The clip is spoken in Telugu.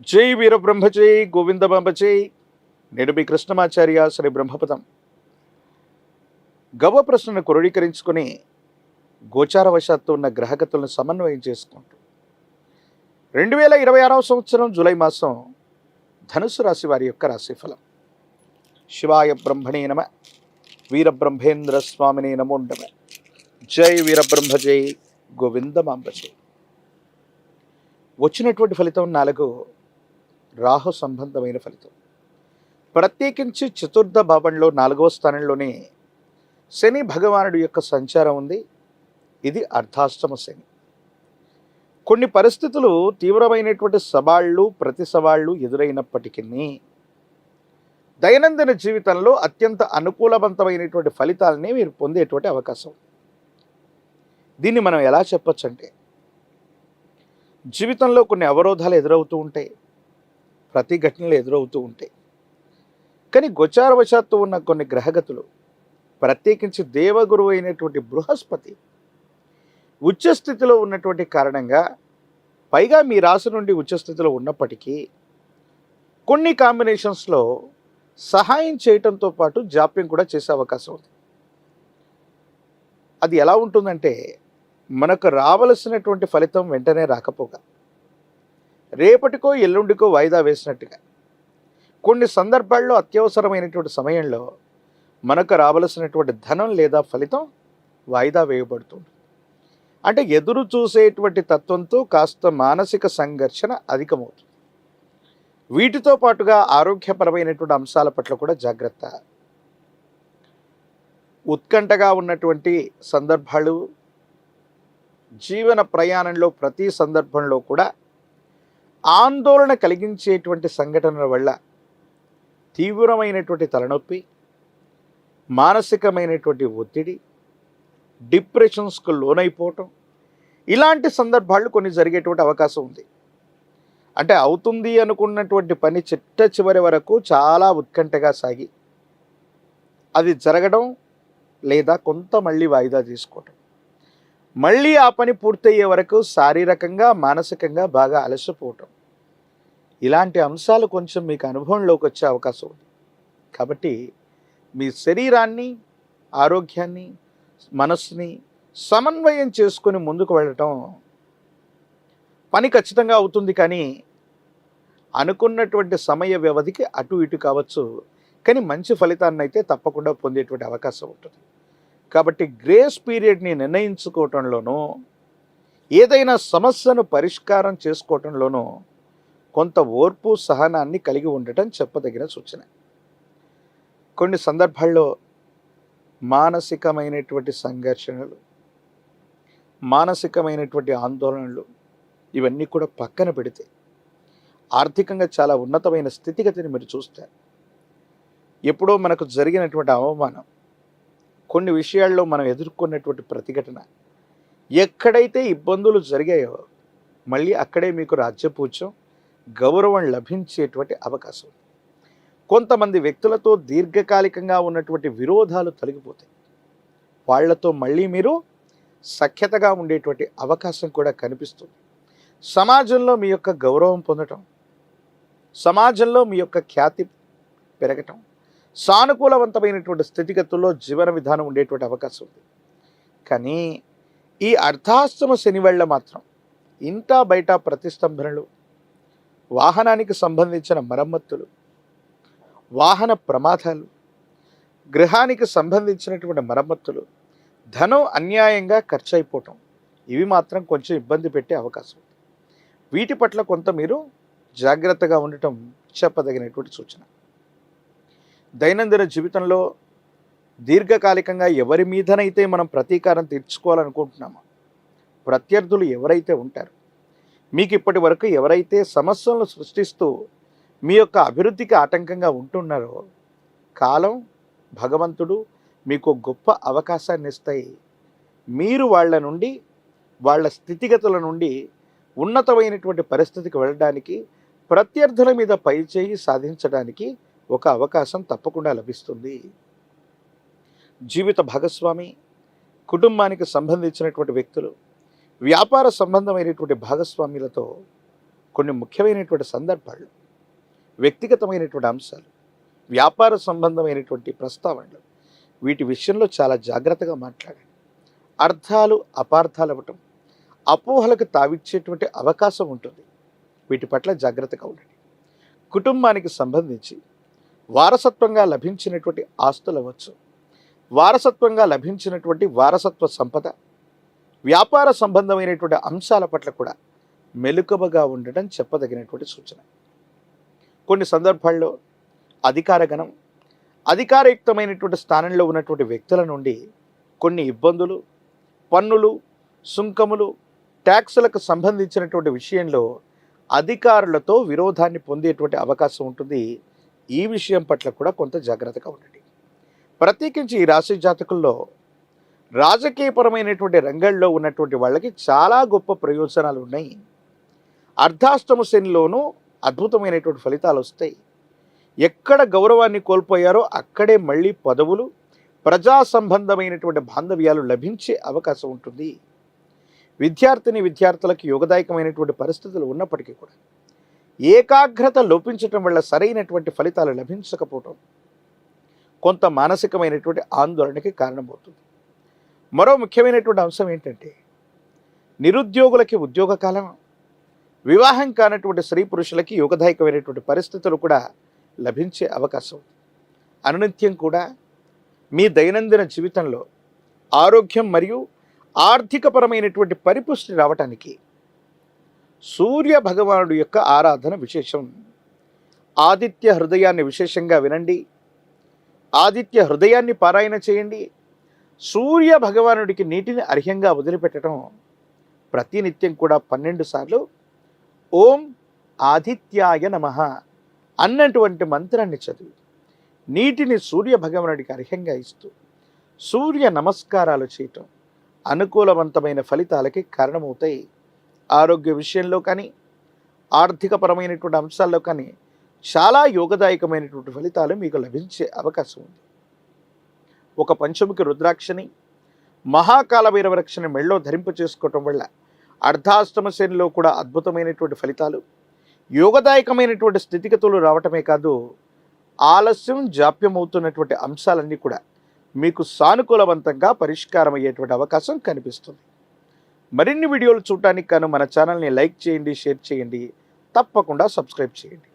జై వీరబ్రహ్మజై గోవిందబాంబజై. నేను మీ కృష్ణమాచార్య శ్రీ బ్రహ్మపదం. గవ ప్రశ్నను క్రోడీకరించుకొని గోచారవశాత్తు ఉన్న గ్రహగతులను సమన్వయం చేసుకుంటూ 2026 సంవత్సరం జూలై మాసం ధనుసు రాశి వారి యొక్క రాశిఫలం. శివాయ బ్రహ్మణే నమ. వీరబ్రహ్మేంద్ర స్వామినే నమో నమ. జై వీరబ్రహ్మజై గోవిందమాంబజై. వచ్చినటువంటి ఫలితం 4 రాహు సంబంధమైన ఫలితం. ప్రత్యేకించి చతుర్థ భావంలో 4వ స్థానంలోనే శని భగవానుడి యొక్క సంచారం ఉంది. ఇది అర్ధాష్టమ శని. కొన్ని పరిస్థితులు తీవ్రమైనటువంటి సవాళ్ళు ప్రతి సవాళ్ళు ఎదురైనప్పటికీ దైనందిన జీవితంలో అత్యంత అనుకూలవంతమైనటువంటి ఫలితాలని మీరు పొందేటువంటి అవకాశం. దీన్ని మనం ఎలా చెప్పొచ్చు అంటే, జీవితంలో కొన్ని అవరోధాలు ఎదురవుతూ ఉంటాయి, ప్రతి ఘటనలు ఎదురవుతూ ఉంటాయి. కానీ గోచారవశాత్తు ఉన్న కొన్ని గ్రహగతులు, ప్రత్యేకించి దేవగురువు అయినటువంటి బృహస్పతి ఉచ్చస్థితిలో ఉన్నటువంటి కారణంగా, పైగా మీ రాశి నుండి ఉచ్చస్థితిలో ఉన్నప్పటికీ కొన్ని కాంబినేషన్స్లో సహాయం చేయటంతో పాటు జాప్యం కూడా చేసే అవకాశం ఉంది. అది ఎలా ఉంటుందంటే, మనకు రావలసినటువంటి ఫలితం వెంటనే రాకపోగా, రేపటికో ఎల్లుండికో వాయిదా వేసినట్టుగా, కొన్ని సందర్భాల్లో అత్యవసరమైనటువంటి సమయంలో మనకు రావలసినటువంటి ధనం లేదా ఫలితం వాయిదా వేయబడుతుంది. అంటే ఎదురు చూసేటువంటి తత్వంతో కాస్త మానసిక సంఘర్షణ అధికమవుతుంది. వీటితో పాటుగా ఆరోగ్యపరమైనటువంటి అంశాల పట్ల కూడా జాగ్రత్త. ఉత్కంఠగా ఉన్నటువంటి సందర్భాలు, జీవన ప్రయాణంలో ప్రతి సందర్భంలో కూడా ఆందోళన కలిగించేటువంటి సంఘటనల వల్ల తీవ్రమైనటువంటి తలనొప్పి, మానసికమైనటువంటి ఒత్తిడి, డిప్రెషన్స్కు లోనైపోవటం, ఇలాంటి సందర్భాలు కొన్ని జరిగేటువంటి అవకాశం ఉంది. అంటే అవుతుంది అనుకున్నటువంటి పని చిట్ట చివరి వరకు చాలా ఉత్కంఠగా సాగి అది జరగడం, లేదా కొంత మళ్ళీ వాయిదా తీసుకోవటం, మళ్ళీ ఆ పని పూర్తయ్యే వరకు శారీరకంగా మానసికంగా బాగా అలసిపోవటం, ఇలాంటి అంశాలు కొంచెం మీకు అనుభవంలోకి వచ్చే అవకాశం ఉంది. కాబట్టి మీ శరీరాన్ని, ఆరోగ్యాన్ని, మనస్సుని సమన్వయం చేసుకొని ముందుకు వెళ్ళటం పని ఖచ్చితంగా అవుతుంది. కానీ అనుకున్నటువంటి సమయ వ్యవధికి అటు ఇటు కావచ్చు, కానీ మంచి ఫలితాన్ని అయితే తప్పకుండా పొందేటువంటి అవకాశం ఉంటుంది. కాబట్టి గ్రేస్ పీరియడ్ని నిర్ణయించుకోవటంలోనూ, ఏదైనా సమస్యను పరిష్కారం చేసుకోవటంలోనూ కొంత ఓర్పు సహనాన్ని కలిగి ఉండటం చెప్పదగిన సూచన. కొన్ని సందర్భాల్లో మానసికమైనటువంటి సంఘర్షణలు, మానసికమైనటువంటి ఆందోళనలు, ఇవన్నీ కూడా పక్కన పెడితే ఆర్థికంగా చాలా ఉన్నతమైన స్థితిగతిని మీరు చూస్తారు. ఎప్పుడో మనకు జరిగినటువంటి అవమానం, కొన్ని విషయాల్లో మనం ఎదుర్కొన్నటువంటి ప్రతిఘటన, ఎక్కడైతే ఇబ్బందులు జరిగాయో మళ్ళీ అక్కడే మీకు రాజ్యపూజ్యం, గౌరవం లభించేటువంటి అవకాశం. కొంతమంది వ్యక్తులతో దీర్ఘకాలికంగా ఉన్నటువంటి విరోధాలు తొలగిపోతాయి. వాళ్లతో మళ్ళీ మీరు సఖ్యతగా ఉండేటువంటి అవకాశం కూడా కనిపిస్తుంది. సమాజంలో మీ యొక్క గౌరవం పొందటం, సమాజంలో మీ యొక్క ఖ్యాతి పెరగటం, సానుకూలవంతమైనటువంటి స్థితిగతుల్లో జీవన విధానం ఉండేటువంటి అవకాశం ఉంది. కానీ ఈ అర్ధాష్టమ శని వల్ల మాత్రం ఇంటా బయట ప్రతిష్టంభనలు, వాహనానికి సంబంధించిన మరమ్మతులు, వాహన ప్రమాదాలు, గృహానికి సంబంధించినటువంటి మరమ్మతులు, ధనం అన్యాయంగా ఖర్చు అయిపోవటం, ఇవి మాత్రం కొంచెం ఇబ్బంది పెట్టే అవకాశం ఉంది. వీటి పట్ల కొంత మీరు జాగ్రత్తగా ఉండటం చెప్పదగినటువంటి సూచన. దైనందిన జీవితంలో దీర్ఘకాలికంగా ఎవరి మీదనైతే మనం ప్రతీకారం తీర్చుకోవాలనుకుంటున్నామో, ప్రత్యర్థులు ఎవరైతే ఉంటారో, మీకు ఇప్పటి వరకు ఎవరైతే సమస్యలను సృష్టిస్తూ మీ యొక్క అభివృద్ధికి ఆటంకంగా ఉంటున్నారో, కాలం, భగవంతుడు మీకు గొప్ప అవకాశాన్ని ఇస్తాయి. మీరు వాళ్ళ నుండి, వాళ్ళ స్థితిగతుల నుండి ఉన్నతమైనటువంటి పరిస్థితికి వెళ్ళడానికి, ప్రత్యర్థుల మీద పైచేయి సాధించడానికి ఒక అవకాశం తప్పకుండా లభిస్తుంది. జీవిత భాగస్వామి, కుటుంబానికి సంబంధించినటువంటి వ్యక్తులు, వ్యాపార సంబంధమైనటువంటి భాగస్వామ్యులతో కొన్ని ముఖ్యమైనటువంటి సందర్భాలు, వ్యక్తిగతమైనటువంటి అంశాలు, వ్యాపార సంబంధమైనటువంటి ప్రస్తావనలు, వీటి విషయంలో చాలా జాగ్రత్తగా మాట్లాడండి. అర్థాలు అపార్థాలు అవ్వటం, అపోహలకు తావిచ్చేటువంటి అవకాశం ఉంటుంది. వీటి పట్ల జాగ్రత్తగా ఉండండి. కుటుంబానికి సంబంధించి వారసత్వంగా లభించినటువంటి ఆస్తులు అవ్వచ్చు, వారసత్వంగా లభించినటువంటి వారసత్వ సంపద, వ్యాపార సంబంధమైనటువంటి అంశాల పట్ల కూడా మెలకువగా ఉండడం చెప్పదగినటువంటి సూచన. కొన్ని సందర్భాల్లో అధికారగణం, అధికారయుక్తమైనటువంటి స్థానంలో ఉన్నటువంటి వ్యక్తుల నుండి కొన్ని ఇబ్బందులు, పన్నులు, సుంకములు, ట్యాక్సులకు సంబంధించినటువంటి విషయంలో అధికారులతో విరోధాన్ని పొందేటువంటి అవకాశం ఉంటుంది. ఈ విషయం పట్ల కూడా కొంత జాగ్రత్తగా ఉండండి. ప్రత్యేకించి ఈ రాశి జాతకుల్లో రాజకీయపరమైనటువంటి రంగంలో ఉన్నటువంటి వాళ్ళకి చాలా గొప్ప ప్రయోజనాలు ఉన్నాయి. అర్ధాష్టమ శనిలోనూ అద్భుతమైనటువంటి ఫలితాలు వస్తాయి. ఎక్కడ గౌరవాన్ని కోల్పోయారో అక్కడే మళ్ళీ పదవులు, ప్రజా సంబంధమైనటువంటి బాంధవ్యాలు లభించే అవకాశం ఉంటుంది. విద్యార్థులకు యోగదాయకమైనటువంటి పరిస్థితులు ఉన్నప్పటికీ కూడా ఏకాగ్రత లోపించటం వల్ల సరైనటువంటి ఫలితాలు లభించకపోవటం కొంత మానసికమైనటువంటి ఆందోళనకి కారణమవుతుంది. మరో ముఖ్యమైనటువంటి అంశం ఏంటంటే, నిరుద్యోగులకి ఉద్యోగ కాలం, వివాహం కానటువంటి స్త్రీ పురుషులకి యోగదాయకమైనటువంటి పరిస్థితులు కూడా లభించే అవకాశం. అనునిత్యం కూడా మీ దైనందిన జీవితంలో ఆరోగ్యం మరియు ఆర్థికపరమైనటువంటి పరిపుష్టి రావటానికి సూర్య భగవానుడి యొక్క ఆరాధన విశేషం. ఆదిత్య హృదయాన్ని విశేషంగా వినండి, ఆదిత్య హృదయాన్ని పారాయణ చేయండి. సూర్య భగవానుడికి నీటిని అర్ఘ్యంగా వదిలిపెట్టడం, ప్రతినిత్యం కూడా 12 సార్లు ఓం ఆదిత్యాయ నమః అన్నటువంటి మంత్రాన్ని చదివి నీటిని సూర్య భగవానుడికి అర్ఘ్యంగా ఇస్తూ సూర్య నమస్కారాలు చేయటం అనుకూలవంతమైన ఫలితాలకి కారణమవుతాయి. ఆరోగ్య విషయంలో కానీ, ఆర్థికపరమైనటువంటి అంశాల్లో కానీ చాలా యోగదాయకమైనటువంటి ఫలితాలు మీకు లభించే అవకాశం ఉంది. ఒక పంచముఖి రుద్రాక్షని, మహాకాల భైరవరక్షని మెళ్ళో ధరింప చేసుకోవటం వల్ల అర్ధాష్టమ శనిలో కూడా అద్భుతమైనటువంటి ఫలితాలు, యోగదాయకమైనటువంటి స్థితిగతులు రావటమే కాదు, ఆలస్యం జాప్యం అవుతున్నటువంటి అంశాలన్నీ కూడా మీకు సానుకూలవంతంగా పరిష్కారం అయ్యేటువంటి అవకాశం కనిపిస్తుంది. మరిన్ని వీడియోలు చూడటానికి గాను మన ఛానల్ని లైక్ చేయండి, షేర్ చేయండి, తప్పకుండా సబ్స్క్రైబ్ చేయండి.